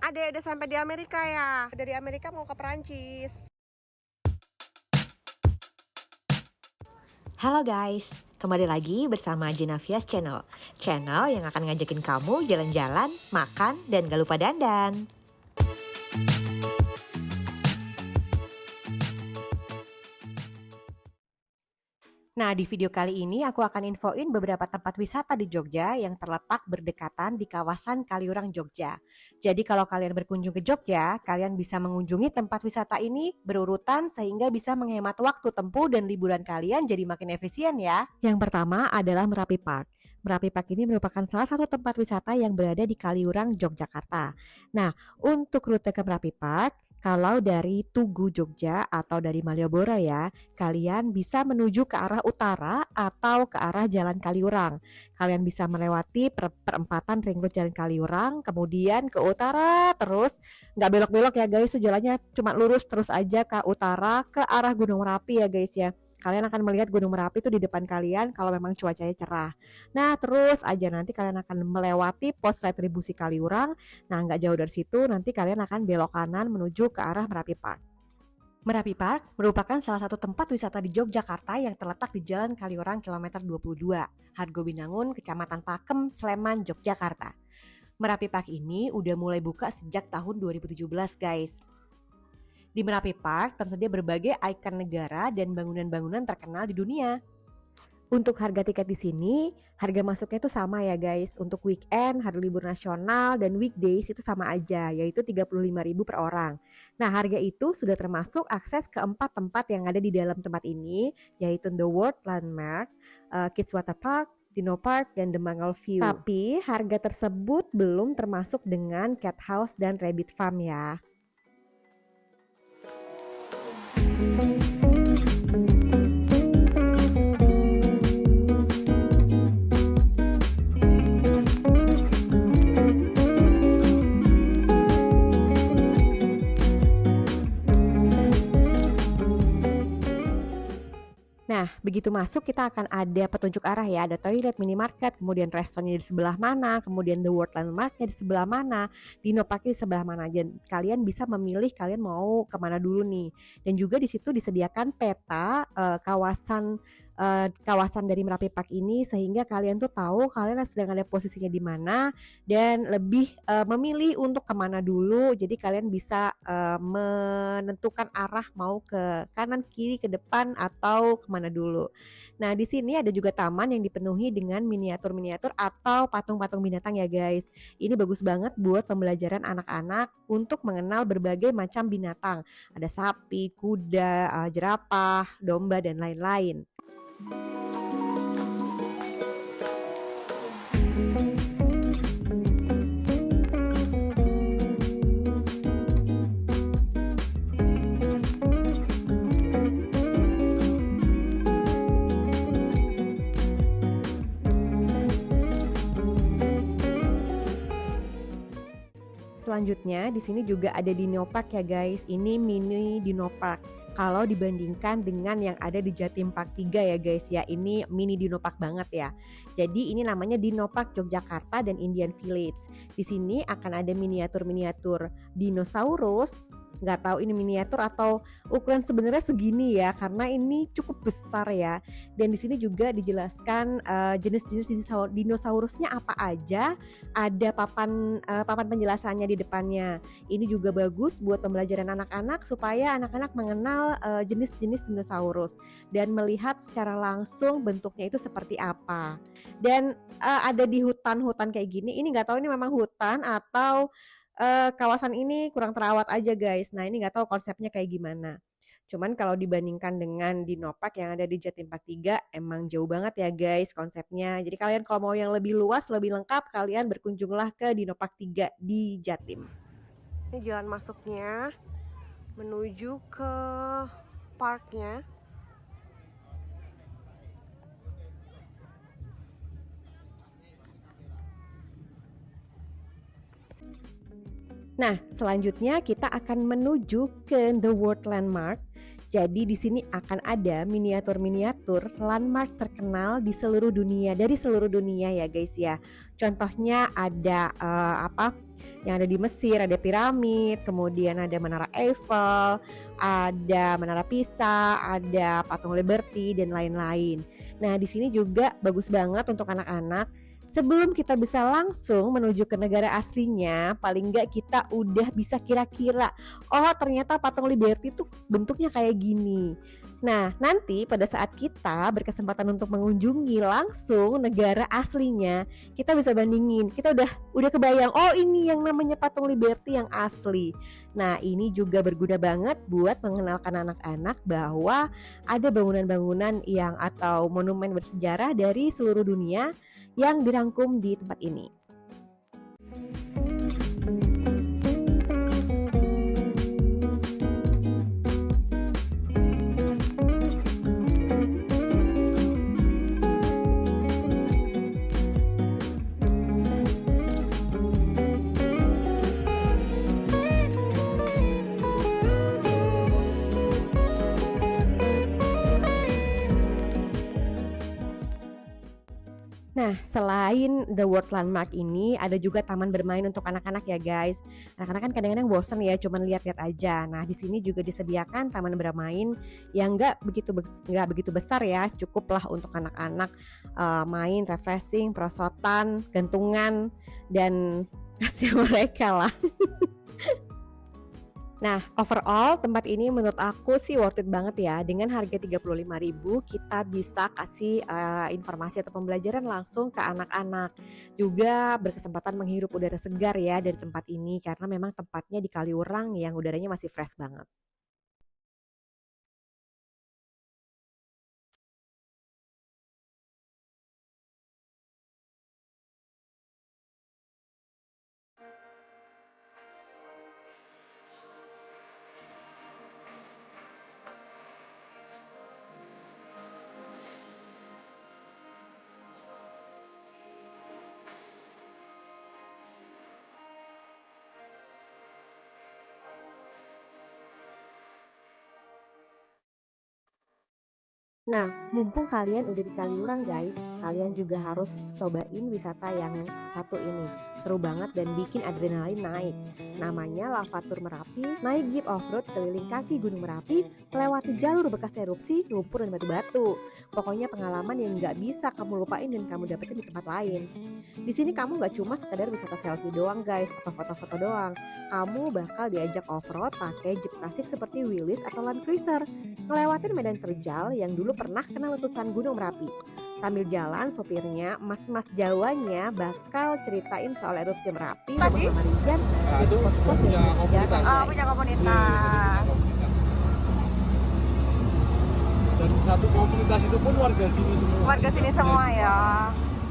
Adek udah sampai di Amerika ya? Dari Amerika mau ke Perancis. Halo guys, kembali lagi bersama Genavia's Channel. Channel yang akan ngajakin kamu jalan-jalan, makan, dan gak lupa dandan. Nah, di video kali ini aku akan infoin beberapa tempat wisata di Jogja yang terletak berdekatan di kawasan Kaliurang, Jogja. Jadi kalau kalian berkunjung ke Jogja, kalian bisa mengunjungi tempat wisata ini berurutan sehingga bisa menghemat waktu tempuh dan liburan kalian jadi makin efisien ya. Yang pertama adalah Merapi Park. Merapi Park ini merupakan salah satu tempat wisata yang berada di Kaliurang, Yogyakarta. Nah, untuk rute ke Merapi Park, kalau dari Tugu Jogja atau dari Malioboro ya, kalian bisa menuju ke arah utara atau ke arah Jalan Kaliurang. Kalian bisa melewati perempatan ring road Jalan Kaliurang, kemudian ke utara terus, nggak belok-belok ya guys, jalannya cuma lurus terus aja ke utara ke arah Gunung Merapi ya guys ya. Kalian akan melihat Gunung Merapi itu di depan kalian kalau memang cuacanya cerah. Nah terus aja nanti kalian akan melewati pos retribusi Kaliurang. Nah nggak jauh dari situ nanti kalian akan belok kanan menuju ke arah Merapi Park. Merapi Park merupakan salah satu tempat wisata di Yogyakarta yang terletak di Jalan Kaliurang kilometer 22, Hargobinangun, Kecamatan Pakem, Sleman, Yogyakarta. Merapi Park ini udah mulai buka sejak tahun 2017 guys. Di Merapi Park tersedia berbagai ikon negara dan bangunan-bangunan terkenal di dunia. Untuk harga tiket di sini, harga masuknya itu sama ya guys. Untuk weekend, hari libur nasional, dan weekdays itu sama aja, yaitu 35.000 per orang. Nah, harga itu sudah termasuk akses ke 4 tempat yang ada di dalam tempat ini, yaitu The World Landmark, Kids Water Park, Dino Park, dan The Mangrove View. Tapi harga tersebut belum termasuk dengan Cat House dan Rabbit Farm ya. Nah, begitu masuk kita akan ada petunjuk arah ya, ada toilet, minimarket, kemudian restorannya di sebelah mana, kemudian The World Landmarknya di sebelah mana, Dino Parknya di sebelah mana. Dan kalian bisa memilih kalian mau kemana dulu nih. Dan juga di situ disediakan peta kawasan dari Merapi Park ini sehingga kalian tuh tahu kalian sedang ada posisinya di mana dan lebih memilih untuk kemana dulu. Jadi kalian bisa menentukan arah mau ke kanan, kiri, ke depan atau kemana dulu. Nah di sini ada juga taman yang dipenuhi dengan miniatur-miniatur atau patung-patung binatang ya guys. Ini bagus banget buat pembelajaran anak-anak untuk mengenal berbagai macam binatang. Ada sapi, kuda, jerapah, domba dan lain-lain. Selanjutnya di sini juga ada Dino Park ya guys. Ini mini Dino Park. Kalau dibandingkan dengan yang ada di Jatim Park 3 ya guys ya, ini mini Dino Park banget ya. Jadi ini namanya Dino Park Yogyakarta dan Indian Village. Di sini akan ada miniatur-miniatur dinosaurus. Nggak tahu ini miniatur atau ukuran sebenarnya segini ya, karena ini cukup besar ya. Dan di sini juga dijelaskan jenis-jenis dinosaurusnya apa aja, ada papan penjelasannya di depannya. Ini juga bagus buat pembelajaran anak-anak supaya anak-anak mengenal jenis-jenis dinosaurus dan melihat secara langsung bentuknya itu seperti apa. Dan ada di hutan-hutan kayak gini. Ini nggak tahu ini memang hutan atau kawasan ini kurang terawat aja guys. Nah ini nggak tahu konsepnya kayak gimana. Cuman kalau dibandingkan dengan Dino Park yang ada di Jatim Park 3 emang jauh banget ya guys konsepnya. Jadi kalian kalau mau yang lebih luas, lebih lengkap, kalian berkunjunglah ke Dino Park 3 di Jatim. Ini jalan masuknya menuju ke parknya. Nah, selanjutnya kita akan menuju ke The World Landmark. Jadi di sini akan ada miniatur-miniatur landmark terkenal di seluruh dunia, dari seluruh dunia ya guys ya. Contohnya ada yang ada di Mesir, ada piramid, kemudian ada Menara Eiffel, ada Menara Pisa, ada Patung Liberty dan lain-lain. Nah, di sini juga bagus banget untuk anak-anak. Sebelum kita bisa langsung menuju ke negara aslinya, paling nggak kita udah bisa kira-kira, oh ternyata Patung Liberty tuh bentuknya kayak gini. Nah, nanti pada saat kita berkesempatan untuk mengunjungi langsung negara aslinya, kita bisa bandingin. Kita udah kebayang, oh ini yang namanya Patung Liberty yang asli. Nah, ini juga berguna banget buat mengenalkan anak-anak bahwa ada bangunan-bangunan yang atau monumen bersejarah dari seluruh dunia yang dirangkum di tempat ini. Nah, selain The World Landmark ini, ada juga taman bermain untuk anak-anak ya guys. Anak-anak kan kadang-kadang bosen ya, cuman lihat-lihat aja. Nah, di sini juga disediakan taman bermain yang nggak begitu besar ya, cukuplah untuk anak-anak main, refreshing, perosotan, gantungan, dan kasih mereka lah. Nah, overall tempat ini menurut aku sih worth it banget ya. Dengan harga 35.000 kita bisa kasih informasi atau pembelajaran langsung ke anak-anak. Juga berkesempatan menghirup udara segar ya dari tempat ini karena memang tempatnya di Kaliurang yang udaranya masih fresh banget. Nah, mumpung kalian udah di Kaliurang guys, kalian juga harus cobain wisata yang satu ini. Seru banget dan bikin adrenalin naik. Namanya Lavatur Merapi, naik jeep off-road keliling kaki Gunung Merapi, melewati jalur bekas erupsi, lumpur dan batu-batu. Pokoknya pengalaman yang nggak bisa kamu lupain dan kamu dapetin di tempat lain. Di sini kamu nggak cuma sekedar wisata selfie doang guys, atau foto-foto doang. Kamu bakal diajak off-road pakai jeep klasik seperti Willys atau Land Cruiser, ngelewatin medan terjal yang dulu pernah kena letusan Gunung Merapi. Sambil jalan, sopirnya, mas-mas Jawanya bakal ceritain soal erupsi Merapi bersama Rijan dan spot-spot yang disediakan. Oh, punya komunitas. Dan satu komunitas itu pun warga sini semua. Warga sini semua ya.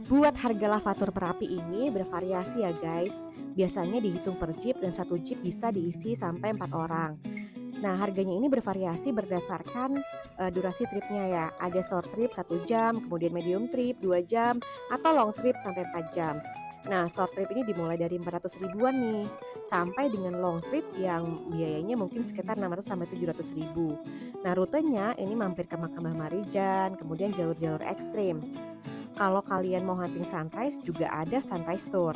Buat harga Lavatur Merapi ini bervariasi ya guys. Biasanya dihitung per jeep dan satu jeep bisa diisi sampai 4 orang. Nah, harganya ini bervariasi berdasarkan durasi tripnya ya. Ada short trip 1 jam, kemudian medium trip 2 jam, atau long trip sampai 4 jam. Nah, short trip ini dimulai dari 400 ribuan nih, sampai dengan long trip yang biayanya mungkin sekitar 600 sampai 700 ribu. Nah, rutenya ini mampir ke Makam Mbah Marijan, kemudian jalur-jalur ekstrim. Kalau kalian mau hunting sunrise juga ada sunrise tour.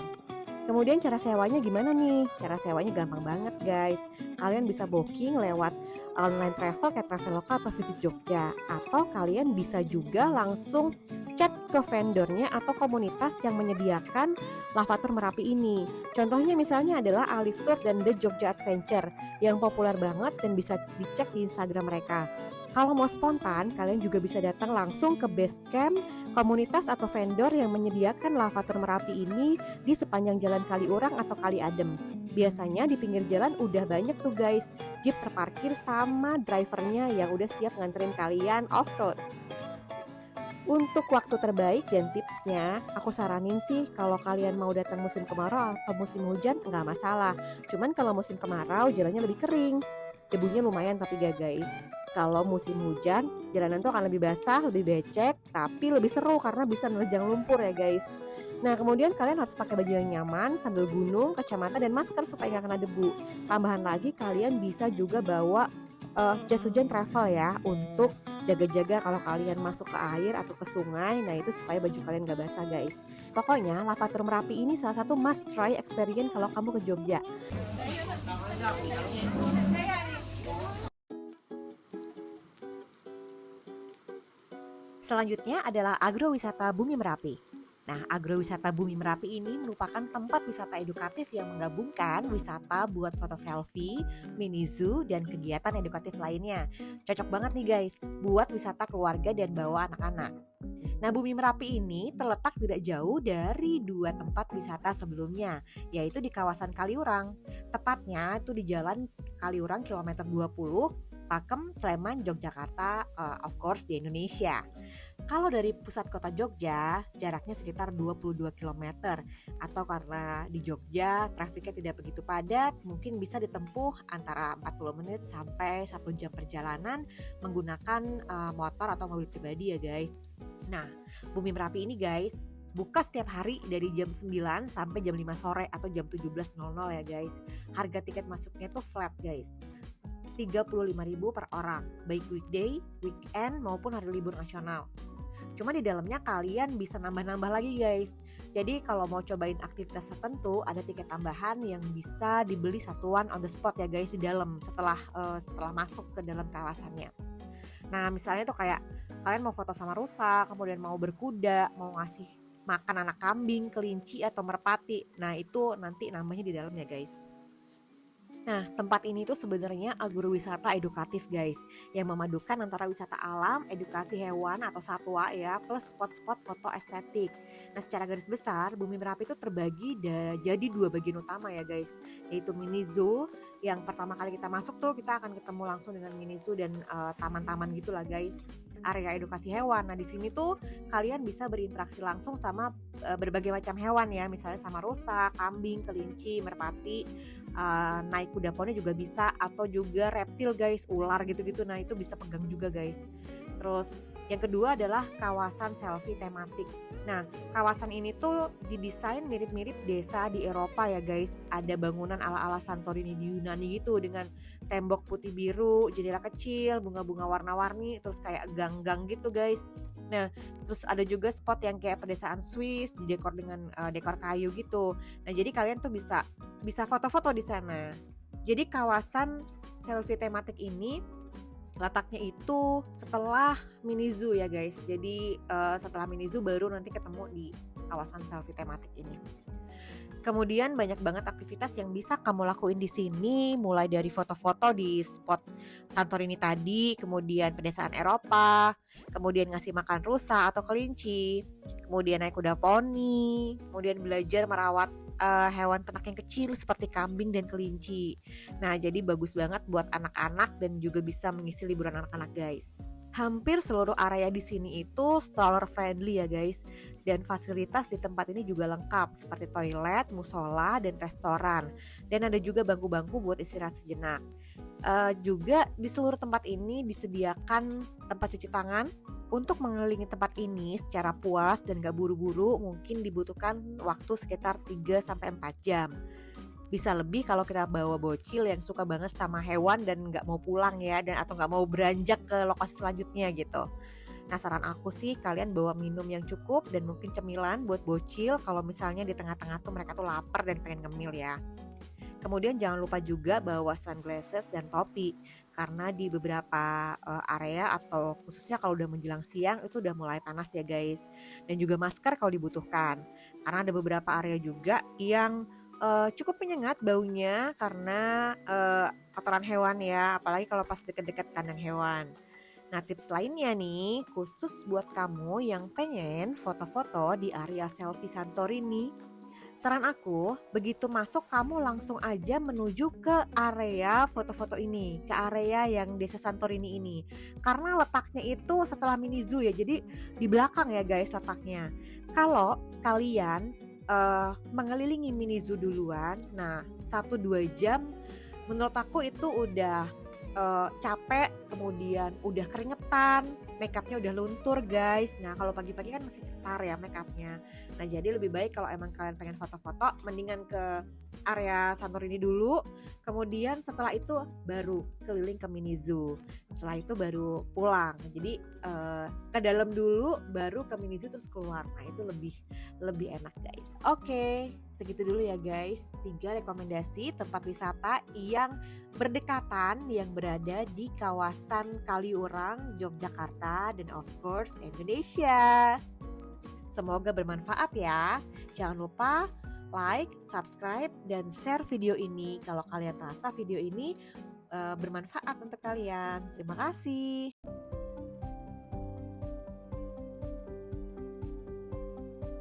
Kemudian cara sewanya gimana nih? Cara sewanya gampang banget guys. Kalian bisa booking lewat online travel kayak Traveloka atau Visit Jogja. Atau kalian bisa juga langsung chat ke vendornya atau komunitas yang menyediakan Lavatur Merapi ini. Contohnya misalnya adalah Alif Tour dan The Jogja Adventure yang populer banget dan bisa dicek di Instagram mereka. Kalau mau spontan, kalian juga bisa datang langsung ke base camp komunitas atau vendor yang menyediakan Lavatur Merapi ini di sepanjang jalan Kaliurang atau Kali Adem. Biasanya di pinggir jalan udah banyak tuh guys, jeep terparkir sama drivernya yang udah siap nganterin kalian off-road. Untuk waktu terbaik dan tipsnya, aku saranin sih kalau kalian mau datang musim kemarau atau musim hujan nggak masalah. Cuman kalau musim kemarau jalannya lebih kering, debunya lumayan tapi gak guys. Kalau musim hujan, jalanan tuh akan lebih basah, lebih becek, tapi lebih seru karena bisa menerjang lumpur ya guys. Nah, kemudian kalian harus pakai baju yang nyaman, sandal gunung, kacamata, dan masker supaya nggak kena debu. Tambahan lagi, kalian bisa juga bawa jas hujan travel ya, untuk jaga-jaga kalau kalian masuk ke air atau ke sungai. Nah itu supaya baju kalian gak basah guys. Pokoknya Lavator Merapi ini salah satu must try experience kalau kamu ke Jogja. Selanjutnya adalah agrowisata Bumi Merapi. Nah, agrowisata Bumi Merapi ini merupakan tempat wisata edukatif yang menggabungkan wisata buat foto selfie, mini zoo, dan kegiatan edukatif lainnya. Cocok banget nih guys, buat wisata keluarga dan bawa anak-anak. Nah, Bumi Merapi ini terletak tidak jauh dari dua tempat wisata sebelumnya, yaitu di kawasan Kaliurang. Tepatnya itu di Jalan Kaliurang kilometer 20, Pakem, Sleman, Yogyakarta, of course di Indonesia. Kalau dari pusat kota Jogja, jaraknya sekitar 22 km. Atau karena di Jogja trafiknya tidak begitu padat, mungkin bisa ditempuh antara 40 menit sampai 1 jam perjalanan menggunakan motor atau mobil pribadi ya guys. Nah, Bumi Merapi ini guys, buka setiap hari dari jam 9 sampai jam 5 sore atau jam 17.00 ya guys. Harga tiket masuknya tuh flat guys, 35.000 per orang, baik weekday, weekend maupun hari libur nasional. Cuma di dalamnya kalian bisa nambah-nambah lagi guys. Jadi kalau mau cobain aktivitas tertentu, ada tiket tambahan yang bisa dibeli satuan on the spot ya guys di dalam setelah masuk ke dalam kawasannya. Nah misalnya tuh kayak kalian mau foto sama rusa, kemudian mau berkuda, mau ngasih makan anak kambing, kelinci atau merpati. Nah itu nanti namanya di dalamnya guys. Nah, tempat ini tuh sebenarnya agrowisata edukatif guys, yang memadukan antara wisata alam, edukasi hewan atau satwa ya, plus spot-spot foto estetik. Nah, secara garis besar, Bumi Merapi itu terbagi jadi dua bagian utama ya guys, yaitu mini zoo. Yang pertama kali kita masuk tuh kita akan ketemu langsung dengan mini zoo dan taman-taman gitulah guys. Area edukasi hewan. Nah, di sini tuh kalian bisa berinteraksi langsung sama berbagai macam hewan ya, misalnya sama rusa, kambing, kelinci, merpati, naik kuda poni juga bisa, atau juga reptil guys, ular gitu-gitu. Nah, itu bisa pegang juga guys. Terus yang kedua adalah kawasan selfie tematik. Nah, kawasan ini tuh didesain mirip-mirip desa di Eropa ya guys. Ada bangunan ala-ala Santorini di Yunani gitu dengan tembok putih biru, jendela kecil, bunga-bunga warna-warni, terus kayak gang-gang gitu guys. Nah, terus ada juga spot yang kayak pedesaan Swiss, didekor dengan dekor kayu gitu. Nah, jadi kalian tuh bisa foto-foto di sana. Jadi kawasan selfie tematik ini letaknya itu setelah mini zoo ya guys. Jadi setelah mini zoo baru nanti ketemu di kawasan selfie tematik ini. Kemudian banyak banget aktivitas yang bisa kamu lakuin di sini, mulai dari foto-foto di spot Santorini tadi, kemudian pedesaan Eropa, kemudian ngasih makan rusa atau kelinci, kemudian naik kuda poni, kemudian belajar merawat hewan ternak yang kecil seperti kambing dan kelinci. Nah, jadi bagus banget buat anak-anak dan juga bisa mengisi liburan anak-anak guys. Hampir seluruh area di sini itu stroller friendly ya guys. Dan fasilitas di tempat ini juga lengkap seperti toilet, musola, dan restoran. Dan ada juga bangku-bangku buat istirahat sejenak. Juga di seluruh tempat ini disediakan tempat cuci tangan. Untuk mengelilingi tempat ini secara puas dan gak buru-buru mungkin dibutuhkan waktu sekitar 3-4 jam. Bisa lebih kalau kita bawa bocil yang suka banget sama hewan dan gak mau pulang ya, dan atau gak mau beranjak ke lokasi selanjutnya gitu. Nah, saran aku sih kalian bawa minum yang cukup dan mungkin cemilan buat bocil kalau misalnya di tengah-tengah tuh mereka tuh lapar dan pengen ngemil ya. Kemudian jangan lupa juga bawa sunglasses dan topi, karena di beberapa area atau khususnya kalau udah menjelang siang itu udah mulai panas ya guys. Dan juga masker kalau dibutuhkan, karena ada beberapa area juga yang cukup menyengat baunya karena kotoran hewan ya, apalagi kalau pas deket-deket kandang hewan. Nah, tips lainnya nih, khusus buat kamu yang pengen foto-foto di area selfie Santorini. Saran aku, begitu masuk kamu langsung aja menuju ke area foto-foto ini, ke area yang desa Santorini ini. Karena letaknya itu setelah mini zoo ya, jadi di belakang ya guys letaknya. Kalau kalian mengelilingi mini zoo duluan, nah 1-2 jam menurut aku itu udah capek, kemudian udah keringetan, makeupnya udah luntur guys. Nah kalau pagi-pagi kan masih cetar ya makeupnya. Nah, jadi lebih baik kalau emang kalian pengen foto-foto, mendingan ke area Santorini dulu, kemudian setelah itu baru keliling ke mini zoo. Setelah itu baru pulang. Jadi ke dalam dulu, baru ke mini zoo terus keluar. Nah, itu lebih enak guys. Oke, segitu dulu ya guys. 3 rekomendasi tempat wisata yang berdekatan yang berada di kawasan Kaliurang, Yogyakarta, dan of course Indonesia. Semoga bermanfaat ya. Jangan lupa like, subscribe, dan share video ini kalau kalian rasa video ini bermanfaat untuk kalian. Terima kasih.